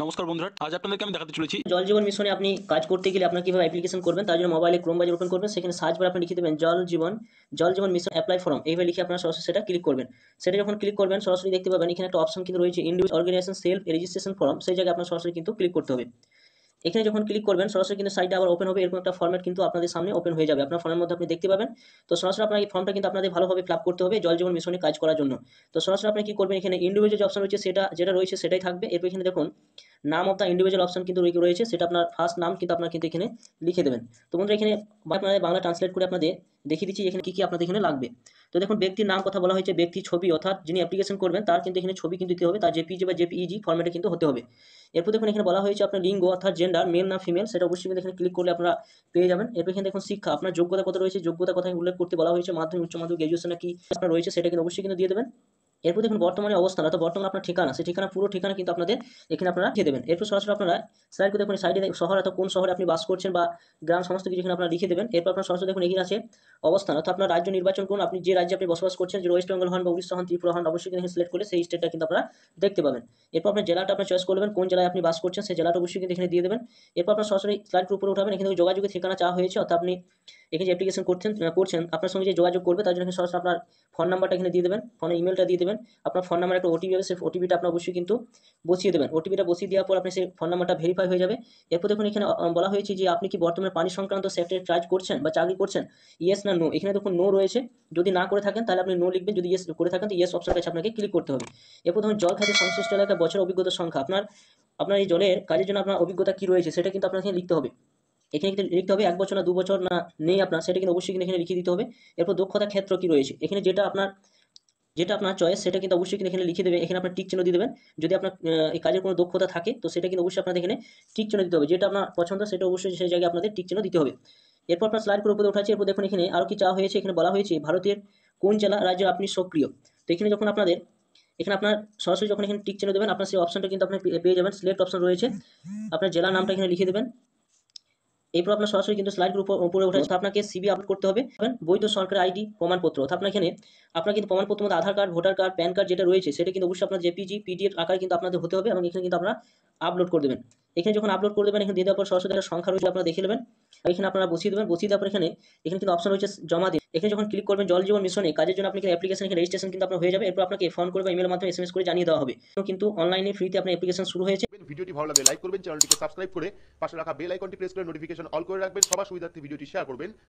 নমস্কার বন্ধুরা, আজ আপনাদেরকে আমি দেখাতে চলেছি। জল জীবন মিশনে আপনি কাজ করতে গেলে আপনার কিভাবে অ্যাপ্লিকেশন করবেন তার জন্য মোবাইলে ক্রোম ব্রাউজার ওপেন করবেন, সেখানে সার্চ বারে আপনি লিখে দেবেন জল জীবন মিশন অ্যাপ্লাই ফর্ম, এইভাবে লিখে আপনারা সরাসরি সেটা ক্লিক করবেন। সেটা যখন ক্লিক করবেন সরাসরি দেখতে পাবেন এখানে একটা অপশন কিন্তু রয়েছে individual organisation self registration form, সেই জায়গায় আপনার সরাসরি কিন্তু ক্লিক করতে হবে। এখানে যখন ক্লিক করবেন সরাসরি কিন্তু সাইটে আবার ওপেন হবে, এরকম একটা ফর্ম্যাট কিন্তু আপনাদের সামনে ওপেন হয়ে যাবে, আপনার ফর্মের মধ্যে আপনি দেখতে পাবেন। তো সরাসরি আপনার এই ফর্মটা কিন্তু আপনাদের ভালোভাবে ফিল আপ করতে হবে জল জীবন মিশনে কাজ করার জন্য। তো সরাসরি আপনি কি করবেন, এখানে ইন্ডিভিজুয়াল যে অপশন রয়েছে সেটা যেটা রয়েছে সেটাই থাকবে। এরপর এখানে দেখুন নাম অফ দ্য ইন্ডিভিজুয়াল অপশন কিন্তু রয়েছে, সেটা আপনার ফার্স্ট নাম কিন্তু আপনার কিন্তু এখানে লিখে দেবেন। তো বন্ধুরা এখানে আপনাদের বাংলা ট্রান্সলেট করে আপনাদের দেখিয়ে দিচ্ছি এখানে কি কি আপনাদের এখানে লাগবে। তো দেখুন ব্যক্তির নাম কথা বলা হয়েছে, ব্যক্তি ছবি অর্থাৎ যিনি অ্যাপ্লিকেশন করবেন তার কিন্তু এখানে ছবি কিন্তু দিতে হবে, তার জেপিজি বা জেপিইজি ফরম্যাটে কিন্তু হতে হবে। এরপর দেখুন এখানে বলা হয়েছে আপনার লিঙ্গ অর্থাৎ জেন্ডার মেল না ফিমেল, সেটা অবশ্যই কিন্তু এখানে ক্লিক করলে আপনারা পেয়ে যাবেন। এরপর এখানে দেখুন শিক্ষা, আপনার যোগ্যতা কত রয়েছে, যোগ্যতা কথা উল্লেখ করতে বলা হয়েছে, মাধ্যমিক উচ্চ মাধ্যমিক গ্র্যাজুয়েশন কি আপনার রয়েছে সেটা কিন্তু অবশ্যই কিন্তু দিয়ে দেবেন। এরপর দেখুন বর্তমানে অবস্থান অর্থাৎ বর্তমানে আপনার ঠিকানা, সেই ঠিকানা পুরো ঠিকানা কিন্তু আপনাদের এখানে আপনারা লিখে দেবেন। এরপর সরাসরি আপনারা স্লাইড করে দেখুন সাইডে শহর অর্থাৎ কোন শহরে আপনি বাস করছেন বা গ্রাম সমস্ত কিছু এখানে আপনারা লিখে দেবেন। এরপর আপনার সরাসরি দেখুন এখানে আছে অবস্থান অর্থাৎ আপনার রাজ্য নির্বাচন করুন, আপনি যে রাজ্যে আপনি বসবাস করছেন, যে ওয়েস্ট বেঙ্গল হন বা উড়িষ্যা হন ত্রিপুরা হন, অবশ্যই কিন্তু সিলেক্ট করে সেই স্টেটটা কিন্তু আপনারা দেখতে পাবেন। এরপর আপনার জেলাটা আপনার চয়েস করবেন, কোন জেলায় আপনি বাস করছেন সেই জেলাটা অবশ্যই কিন্তু এখানে দিয়ে দেবেন। এরপর আপনার সরাসরি স্লাইডের উপরে উঠাবেন, এখানে যোগাযোগের ঠিকানা চাওয়া হয়েছে অর্থাৎ আপনি এখানে যে অ্যাপ্লিকেশন করছেন আপনার সঙ্গে যে যোগাযোগ করবে তার জন্য এখানে সরাসরি আপনার ফোন নাম্বারটা এখানে দিয়ে দেবেন, ফোনের ইমেলটা দিয়ে দেবেন, আপনার ফোন নাম্বার একটা ওটিপি হবে, সেই ওটিপিটা আপনার অবশ্যই কিন্তু বসিয়ে দেবেন। ওটিপিটা বসিয়ে দেওয়ার পর আপনি সেই ফোন নাম্বারটা ভেরিফাই হয়ে যাবে। এরপর দেখুন এখানে বলা হয়েছে যে আপনি কি বর্তমানে পানি সংক্রান্ত সেক্টরে কাজ করছেন বা চাকরি করছেন, ইয়েস না নো, এখানে দেখুন নো রয়েছে, যদি না করে থাকেন তাহলে আপনি নো লিখবেন, যদি ইয়েস করে থাকেন তো ইয়েস অপশন কাছে আপনাকে ক্লিক করতে হবে। এরপর ধরুন জল খাতে সংশ্লিষ্ট এলাকায় বছর অভিজ্ঞতার সংখ্যা, আপনার আপনার এই জলের কাজের জন্য আপনার অভিজ্ঞতা কি রয়েছে সেটা কিন্তু আপনাকে লিখতে হবে। এখানে কিন্তু লিখতে হবে 1 বছর না 2 বছর না নেই আপনার, সেটা কিন্তু অবশ্যই কিন্তু এখানে লিখে দিতে হবে। এরপর দক্ষতা ক্ষেত্র কি রয়েছে, এখানে যেটা আপনার চয়েস সেটা কিন্তু অবশ্যই কিন্তু এখানে লিখে দেবেন, এখানে আপনার টিক চিহ্ন দিয়ে দেবেন। যদি আপনার এই কাজের কোনো দক্ষতা থাকে তো সেটা কিন্তু অবশ্যই আপনাদের এখানে টিক চিহ্ন দিতে হবে, যেটা আপনার পছন্দ সেটা অবশ্যই সেই জায়গায় আপনাদের টিক চিহ্ন দিতে হবে। এরপর আপনার স্লাইড করে উপরে উঠাচ্ছে, এরপর দেখুন এখানে আরো কি চাওয়া হয়েছে, এখানে বলা হয়েছে ভারতের কোন জেলা রাজ্যে আপনি সক্রিয়। তো এখানে যখন এখানে আপনার সরাসরি যখন এখানে টিক চিহ্ন দেবেন আপনার সেই অপশনটা কিন্তু আপনি পেয়ে যাবেন, সিলেক্ট অপশন রয়েছে, আপনার জেলার নামটা এখানে লিখে দেবেন। এরপর আপনার সরাসরি কিন্তু স্লাইডের উপরে উঠে আপনাকে সিভি আপলোড করতে হবে, বৈধ সরকারি আইডি প্রমাণপত্র অর্থাৎ আপনার এখানে আপনার কিন্তু প্রমাণপত্র মধ্যে Aadhaar card voter card PAN card যেটা রয়েছে সেটা কিন্তু অবশ্যই আপনার জেপিজি পিডিএফ আকারে কিন্তু আপনাদের হতে হবে এবং এখানে কিন্তু আপনারা আপলোড করে দেবেন। এখানে যখন আপলোড করে দেবেন এখানে দিয়ে দেওয়ার পর সরাসরি একটা সংখ্যা রয়েছে আপনারা দেখে নেবেন, এখানে আপনারা বসিয়ে দেবেন। বসিয়ে দেওয়ার পর এখানে এখানে কিন্তু অপশন রয়েছে জমা দিন, এখানে যখন ক্লিক করবেন জল জীবন মিশনে কাজের জন্য আপনি অ্যাপ্লিকেশন এখানে রেজিস্ট্রেশন কিন্তু আপনার হয়ে যাবে। এরপর আপনাকে ফোন করে বা ইমেলের মাধ্যমে এসএমএস করে জানিয়ে দেওয়া হবে কিন্তু অনলাইনে ফ্রিতে আপনার অ্যাপ্লিকেশন শুরু হয়েছে। ভিডিওটি ভালো লাগলে লাইক করবেন, চ্যানেলটিকে সাবস্ক্রাইব করে পাশে রাখা বেল আইকনটি প্রেস করে নোটিফিকেশন অল করে রাখবেন। সবার সুবিধার্থে ভিডিওটি শেয়ার করবেন।